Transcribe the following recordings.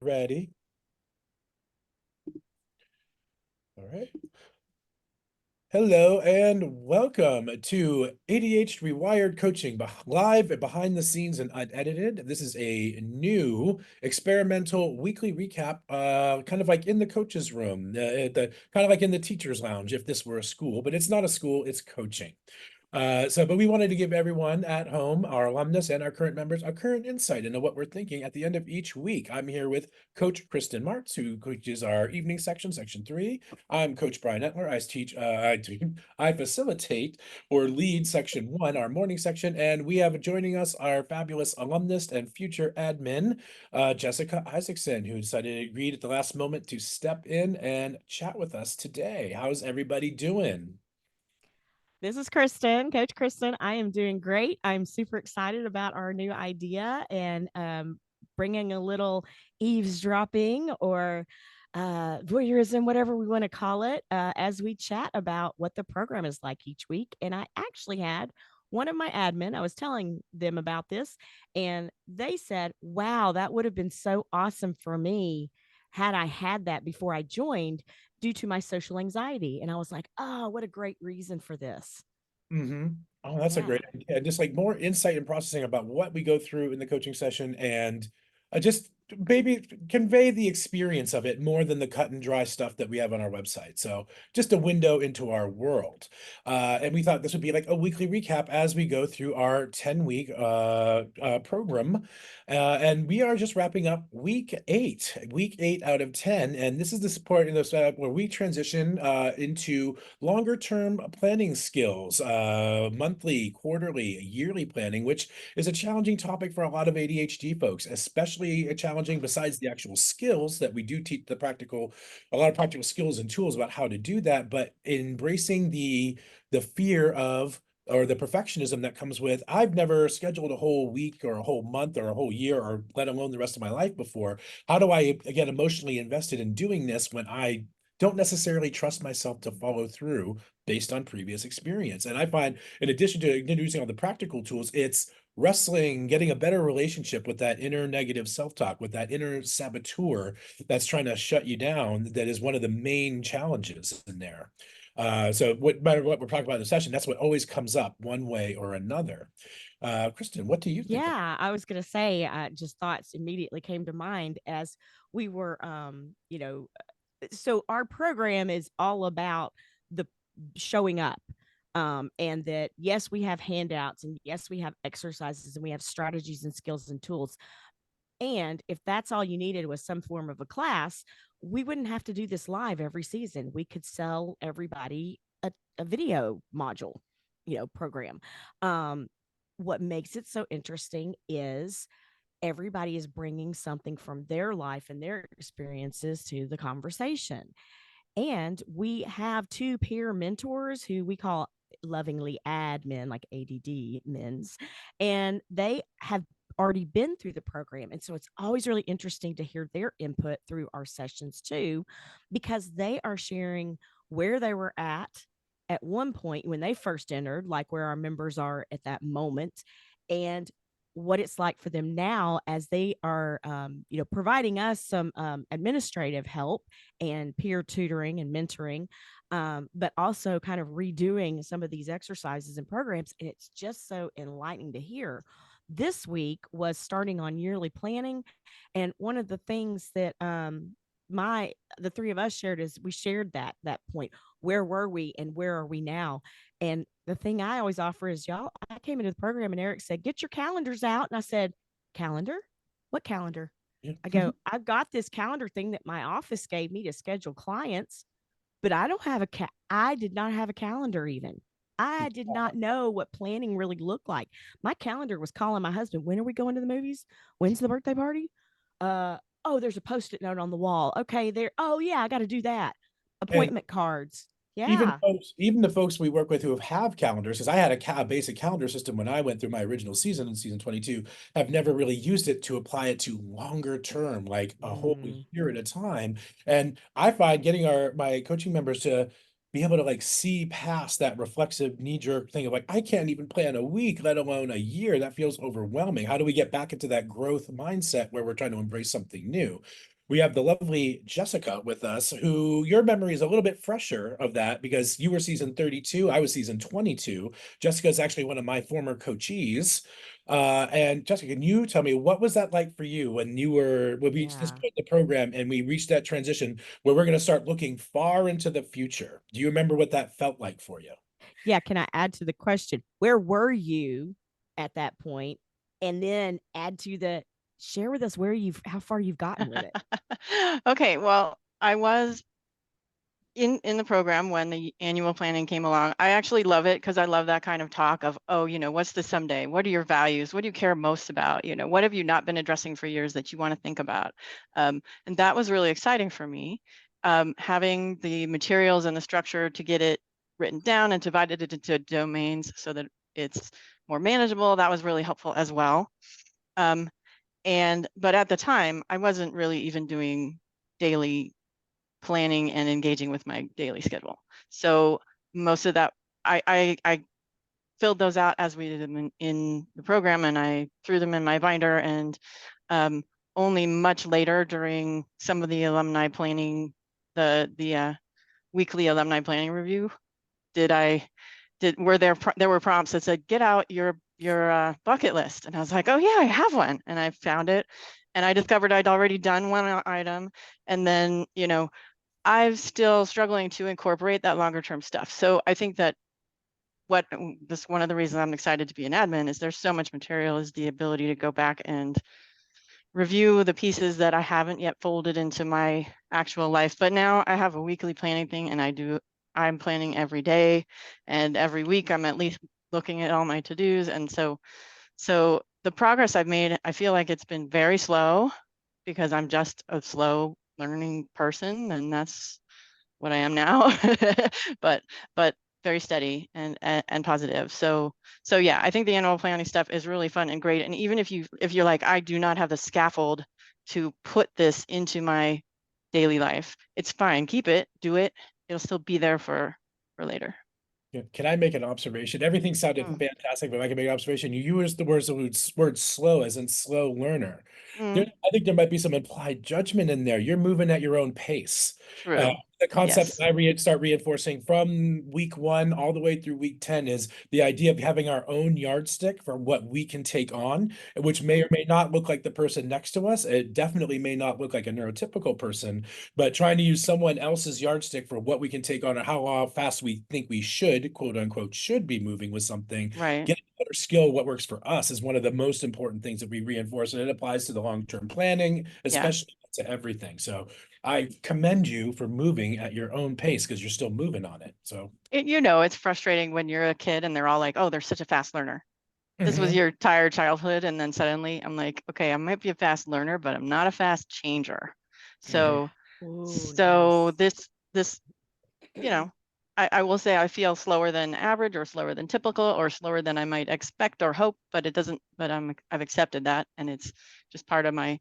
Ready? All right. Hello and welcome to ADHD Rewired Coaching, live and behind the scenes and unedited. This is a new experimental weekly recap, kind of like in the coach's room, kind of like in the teacher's lounge if this were a school, but it's not a school, it's coaching. But we wanted to give everyone at home, our alumnus and our current members, a current insight into what we're thinking at the end of each week. I'm here with Coach Kristin Marts, who coaches our evening section, section 3. I'm Coach Brian Entler. I facilitate or lead section 1, our morning section, and we have joining us our fabulous alumnus and future admin, Jessica Isaacson, who decided to agree at the last moment to step in and chat with us today. How's everybody doing? This is Kristen, Coach Kristen. I am doing great. I'm super excited about our new idea and bringing a little eavesdropping or voyeurism, whatever we want to call it, as we chat about what the program is like each week. And I actually had one of my admin, I was telling them about this, and they said, wow, that would have been so awesome for me had I had that before I joined due to my social anxiety. And I was like, oh, what a great reason for this. Mm-hmm. Oh, that's a Yeah. great idea. Just like more insight and processing about what we go through in the coaching session and just maybe convey the experience of it more than the cut and dry stuff that we have on our website. So just a window into our world. And we thought this would be like a weekly recap as we go through our 10-week program. And we are just wrapping up week 8 out of 10. And this is the support in this where we transition into longer term planning skills, monthly, quarterly, yearly planning, which is a challenging topic for a lot of ADHD folks, especially challenging besides the actual skills that we do teach a lot of practical skills and tools about how to do that, but embracing the fear of or the perfectionism that comes with I've never scheduled a whole week or a whole month or a whole year or let alone the rest of my life before. How do I get emotionally invested in doing this when I don't necessarily trust myself to follow through based on previous experience? And I find, in addition to introducing all the practical tools, it's wrestling, getting a better relationship with that inner negative self-talk, with that inner saboteur that's trying to shut you down, that is one of the main challenges in there. So what matter what we're talking about in the session, that's what always comes up one way or another. Kristen, what do you think of? Yeah. I was going to say, just thoughts immediately came to mind as we were, so our program is all about the showing up. And that, yes, we have handouts and yes, we have exercises and we have strategies and skills and tools. And if that's all you needed was some form of a class, we wouldn't have to do this live every season. We could sell everybody a video module, program. Um, what makes it so interesting is everybody is bringing something from their life and their experiences to the conversation. And we have two peer mentors who we call lovingly admin, like ADD mins, and they have already been through the program. And so it's always really interesting to hear their input through our sessions too, because they are sharing where they were at one point when they first entered, like where our members are at that moment, and what it's like for them now as they are, providing us some administrative help and peer tutoring and mentoring, but also kind of redoing some of these exercises and programs. And it's just so enlightening to hear. This week was starting on yearly planning. And one of the things that the three of us shared is we shared that point. Where were we and where are we now? And the thing I always offer is, y'all, I came into the program and Eric said, get your calendars out. And I said, calendar? What calendar? Yeah. I go, I've got this calendar thing that my office gave me to schedule clients, but I don't have I did not have a calendar even. I did not know what planning really looked like. My calendar was calling my husband, when are we going to the movies? When's the birthday party? Uh, oh, there's a post-it note on the wall. Okay, there. Oh yeah, I got to do that. And Appointment cards. even Yeah. even the folks we work with who have calendars, because I had a basic calendar system when I went through my original season in season 22, have never really used it to apply it to longer term, like a whole Mm, year at a time. And I find getting my coaching members to be able to like see past that reflexive knee-jerk thing of like, I can't even plan a week, let alone a year. That feels overwhelming. How do we get back into that growth mindset where we're trying to embrace something new? We have the lovely Jessica with us, who your memory is a little bit fresher of that because you were season 32, I was season 22. Jessica is actually one of my former coachees. And Jessica, can you tell me what was that like for you when we reached this Yeah. point in the program and we reached that transition where we're going to start looking far into the future? Do you remember what that felt like for you? Yeah. Can I add to the question? Where were you at that point? And then add to the share with us how far you've gotten with it. Okay, well, I was in the program when the annual planning came along. I actually love it because I love that kind of talk of, oh, what's the someday? What are your values? What do you care most about? What have you not been addressing for years that you want to think about? And that was really exciting for me. Having the materials and the structure to get it written down and divided it into domains so that it's more manageable, that was really helpful as well. But at the time, I wasn't really even doing daily planning and engaging with my daily schedule. So most of that, I filled those out as we did them in the program, and I threw them in my binder. And only much later, during some of the alumni planning, the weekly alumni planning review, there were prompts that said, get out your bucket list. And I was like, oh yeah, I have one. And I found it, and I discovered I'd already done one item. And then, I'm still struggling to incorporate that longer term stuff. So I think that one of the reasons I'm excited to be an admin is there's so much material, is the ability to go back and review the pieces that I haven't yet folded into my actual life. But now I have a weekly planning thing, and I'm planning every day, and every week I'm at least looking at all my to-dos. And so the progress I've made, I feel like it's been very slow because I'm just a slow learning person, and that's what I am now. but very steady and positive. So yeah, I think the annual planning stuff is really fun and great. And even if you're like, I do not have the scaffold to put this into my daily life, it's fine. Keep it, do it. It'll still be there for later. Yeah, can I make an observation? Everything sounded Mm, fantastic, but if I can make an observation. You used the word slow as in slow learner. mm, I think there might be some implied judgment in there. You're moving at your own pace. Uh, true. the concept Yes. I start reinforcing from week 1 all the way through week 10 is the idea of having our own yardstick for what we can take on, which may or may not look like the person next to us. It definitely may not look like a neurotypical person, but trying to use someone else's yardstick for what we can take on or how fast we think we should, quote unquote, should be moving with something. Right. Getting a better skill, what works for us, is one of the most important things that we reinforce, and it applies to the long-term planning, Yeah. especially to everything. So I commend you for moving at your own pace because you're still moving on it. So It's frustrating when you're a kid and they're all like, oh, they're such a fast learner. This was mhm. your entire childhood, and then suddenly I'm like, okay, I might be a fast learner, but I'm not a fast changer. Mhm. So Oh, so nice. this you know I will say I feel slower than average, or slower than typical, or slower than I might expect or hope, but I've accepted that, and it's just part of my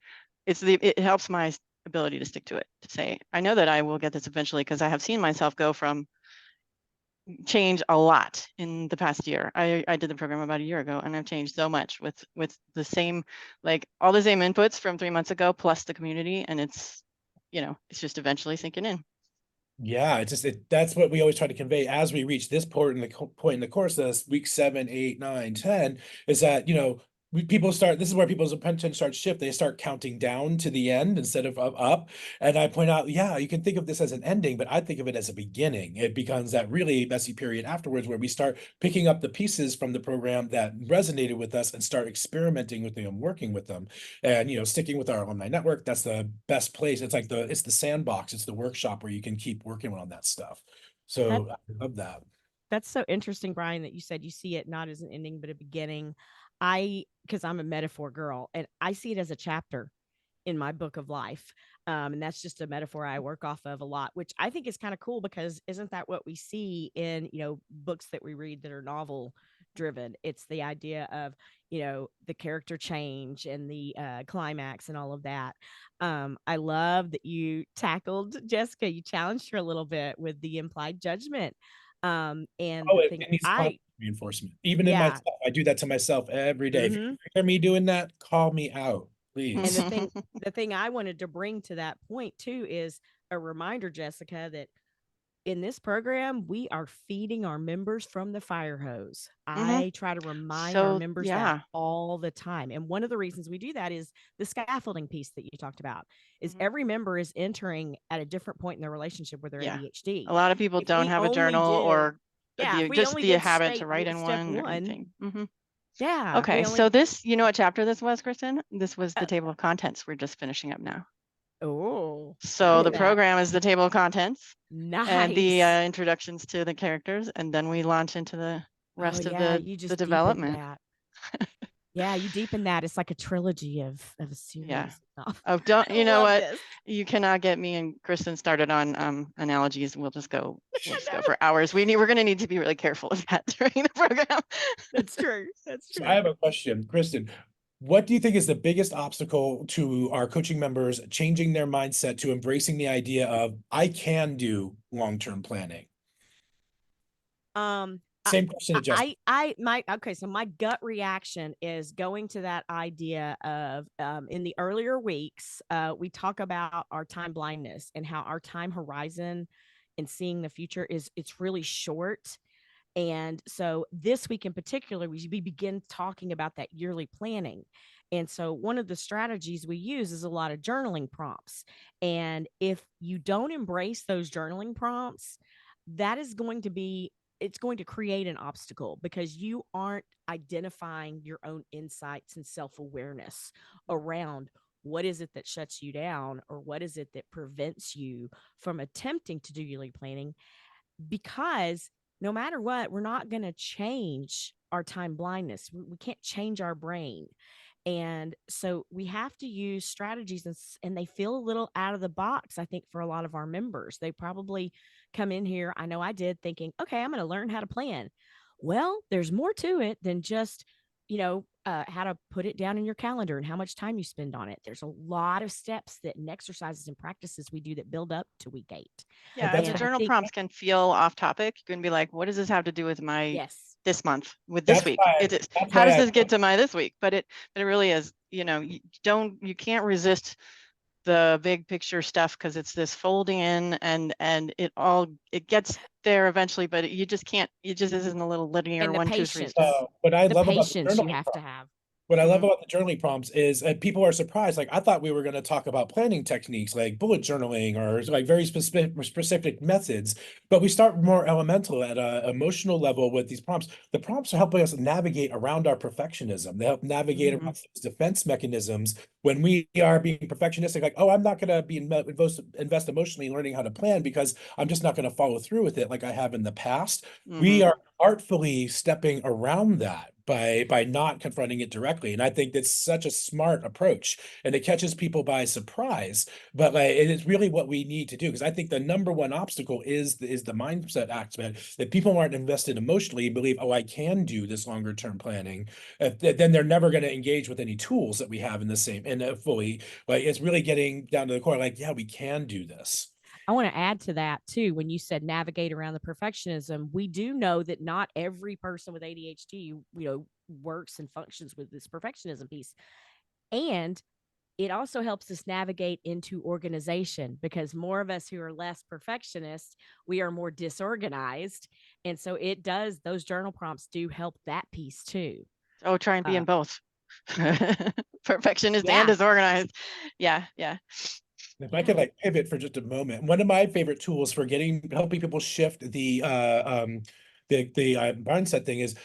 it helps my ability to stick to it, to say I know that I will get this eventually, because I have seen myself go from change a lot in the past year. I did the program about a year ago, and I've changed so much with the same, like all the same inputs from 3 months ago, plus the community, and it's just eventually sinking in. Yeah, that's what we always try to convey as we reach this point in the course, this week 7, 8, 9, 10, is that, people start, this is where people's attention starts shift. They start counting down to the end instead of up. And I point out, yeah, you can think of this as an ending, but I think of it as a beginning. It becomes that really messy period afterwards where we start picking up the pieces from the program that resonated with us and start experimenting with them and working with them. And sticking with our alumni network, that's the best place. It's the sandbox, it's the workshop where you can keep working on that stuff. That So I love that. that's so interesting, Brian, that you said you see it not as an ending but a beginning. Because I'm a metaphor girl, and I see it as a chapter in my book of life. And that's just a metaphor I work off of a lot, which I think is kind of cool, because isn't that what we see in, books that we read that are novel driven? It's the idea of, the character change and the climax and all of that. I love that you tackled Jessica. You challenged her a little bit with the implied judgment. And Oh, the it, thing it needs I, constant reinforcement. Even in yeah. myself, I do that to myself every day. If you hmm hear me doing that, call me out, And please. the thing I wanted to bring to that point too is a reminder, Jessica, that in this program, we are feeding our members from the fire hose. I try to remind our So, members that yeah. all the time. And one of the reasons we do that is the scaffolding piece that you talked about is Mhm. every member is entering at a different point in their relationship with their Yeah. ADHD. A lot of people If don't we have a only journal did, or yeah, if we just only the did habit to state write in step one or one, anything. yeah, if we Okay, only, so this, you know what chapter this was, Kristen? This was the uh, table of contents we're just finishing up now. oh, I So like the that. program is the table of contents and the Nice. introductions to the characters, and then we launch into the Oh rest of yeah, the you just deepened development. that. Yeah, you deepen that. It's like a trilogy of a Yeah. series. Oh, Oh, don't, I you know love what? this. You cannot get me and Kristen started on analogies. We'll just go I know. for hours. We're going to need to be really careful of that during the program. That's true. That's So I true. have a question, Kristen. What do you think is the biggest obstacle to our coaching members changing their mindset to embracing the idea of I can do long-term planning? Um, Same question to Jessica. my okay. So my gut reaction is going to that idea of in the earlier weeks, we talk about our time blindness and how our time horizon and seeing the future is it's really short. And so this week in particular, we begin talking about that yearly planning. And so one of the strategies we use is a lot of journaling prompts. And if you don't embrace those journaling prompts, that is going to be it's going to create an obstacle because you aren't identifying your own insights and self-awareness around what is it that shuts you down or what is it that prevents you from attempting to do yearly planning, because no matter what, we're not going to change our time blindness. We can't change our brain. And so we have to use strategies, and they feel a little out of the box, I think, for a lot of our members. They probably come in here, I know I did, thinking, okay, I'm going to learn how to plan. Well, there's more to it than just, how to put it down in your calendar and how much time you spend on it. There's a lot of steps that and exercises and practices we do that build up to week 8. Well, Yeah, and that's the And what, I journal think, prompts can feel off topic. You can be like, what does this have to do with my yes, this month, with this that's week? why that's How why does I this get to my this week? But it really is, you can't resist the big picture stuff because it's this folding in and it gets there eventually, but you just can't, it just isn't a little linear and the 1, 2, 3 patience, step. what I the love about the patience you journaling have to have. What I love Mhm. about the journaling prompts is people are surprised. Like I thought we were going to talk about planning techniques like bullet journaling or like very specific methods, but we start more elemental at a emotional level with these prompts. The prompts are helping us navigate around our perfectionism. They help navigate Mhm. around these defense mechanisms when we are being perfectionistic. Like, oh, I'm not going to be invest emotionally in learning how to plan because I'm just not going to follow through with it like I have in the past. We Mhm. are artfully stepping around that by not confronting it directly, and I think that's such a smart approach, and it catches people by surprise, but like it is really what we need to do, because I think the number one obstacle is the mindset aspect, that people aren't invested emotionally and believe, oh, I can do this longer term planning. Then they're never going to engage with any tools that we have in the same and fully. Like it's really getting down to the core, like, yeah, we can do this. I want to add to that too. When you said navigate around the perfectionism, we do know that not every person with ADHD, works and functions with this perfectionism piece. And it also helps us navigate into organization, because more of us who are less perfectionist, we are more disorganized. And so those journal prompts do help that piece too. Oh, try and be Uh, in both. Perfectionist and yeah. disorganized. Yeah, yeah. If I could Yeah. like pivot for just a moment, one of my favorite tools for helping people shift the mindset thing is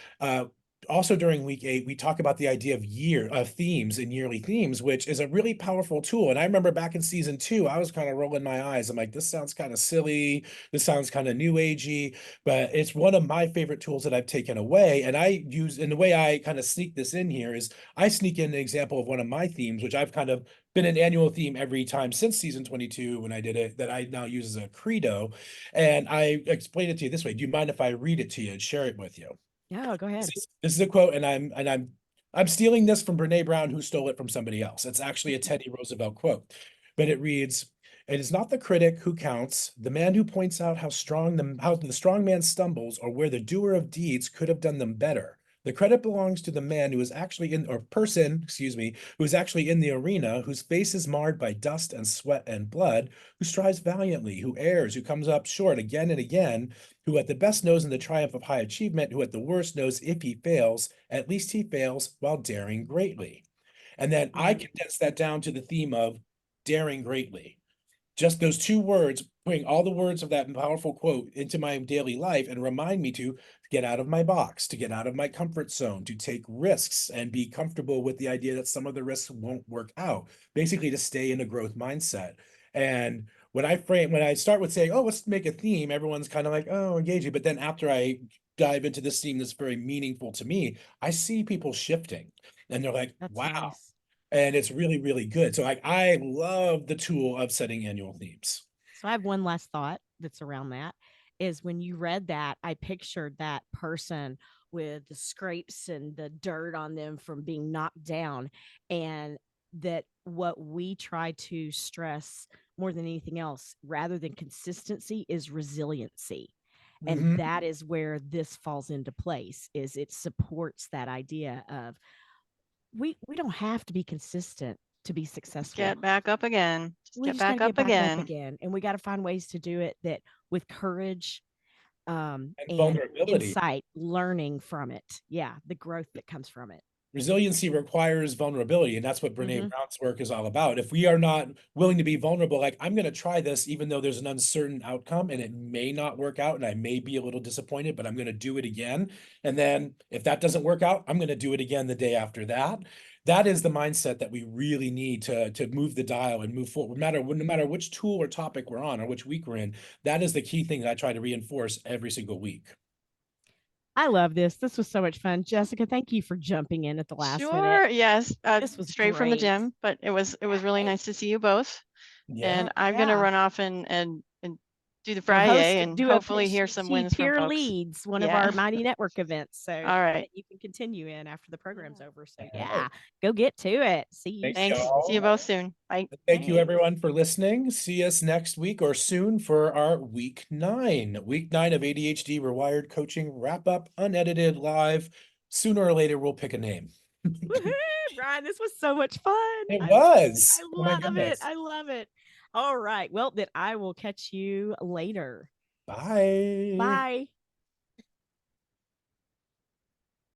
also during week 8 we talk about the idea of themes and yearly themes, which is a really powerful tool. And I remember back in season 2, I was kind of rolling my eyes. I'm like, this sounds kind of silly, this sounds kind of new agey, but it's one of my favorite tools that I've taken away. And I use, and the way I kind of sneak this in here is I sneak in an example of one of my themes, which I've kind of been an annual theme every time since season 22 when I did it, that I now use as a credo. And I explain it to you this way. Do you mind if I read it to you and share it with you? Yeah. Go ahead. This is a quote, and I'm I'm stealing this from Brene Brown, who stole it from somebody else. It's actually a Teddy Roosevelt quote, but it reads, "It is not the critic who counts, the man who points out how the strong man stumbles or where the doer of deeds could have done them better. The credit belongs to the man who is actually in, or person, excuse me, who is actually in the arena, whose face is marred by dust and sweat and blood, who strives valiantly, who errs, who comes up short again and again, who at the best knows in the triumph of high achievement, who at the worst knows if he fails, at least he fails while daring greatly." And then I Right. condense that down to the theme of daring greatly. Just those two words, putting all the words of that powerful quote into my daily life and remind me to get out of my box, to get out of my comfort zone, to take risks and be comfortable with the idea that some of the risks won't work out. Basically, to stay in a growth mindset. And when I start with saying, oh, let's make a theme, everyone's kind of like, oh, engaging. But then after I dive into this theme that's very meaningful to me, I see people shifting and they're like, That's wow. nice. And it's really, really good. So I love the tool of setting annual themes. So I have one last thought that's around that is when you read that, I pictured that person with the scrapes and the dirt on them from being knocked down. And that what we try to stress more than anything else, rather than consistency, is resiliency. And Mhm. that is where this falls into place, is it supports that idea of we don't have to be consistent to be successful. Get back up again. Just We get just got back to get up back up again. again, and we got to find ways to do it that with courage, And and vulnerability. insight, learning from it. Yeah, the growth that comes from it. Resiliency requires vulnerability, and that's what Brene Hmm. Brown's work is all about. If we are not willing to be vulnerable, like I'm going to try this, even though there's an uncertain outcome and it may not work out, and I may be a little disappointed, but I'm going to do it again. And then if that doesn't work out, I'm going to do it again the day after that. That is the mindset that we really need to move the dial and move forward. No matter which tool or topic we're on or which week we're in, that is the key thing that I try to reinforce every single week. I love this. This was so much fun. Jessica, thank you for jumping in at the last minute. Sure. Yes. This was Straight from the great. gym, but it was really nice to see you both. Yeah. And I'm gonna Yeah. run off and do the Or Friday and do a hopefully pitch. hear some She wins from peer folks. leads one of Yeah. our Mighty Network events. So All right. that you can continue in after the program's over. So All right. yeah, go get to it. See you Thanks, Thanks. See you y'all. both soon. Bye. Thank you, Thanks. everyone, for listening. See us next week or soon for our week 9. Week 9 of ADHD Rewired Coaching wrap up, unedited, live. Sooner or later, we'll pick a name. Woohoo, Brian, this was so much fun. It I love it. was. I Oh my love it. goodness. I love it. All right. Well, then I will catch you later. Bye. Bye.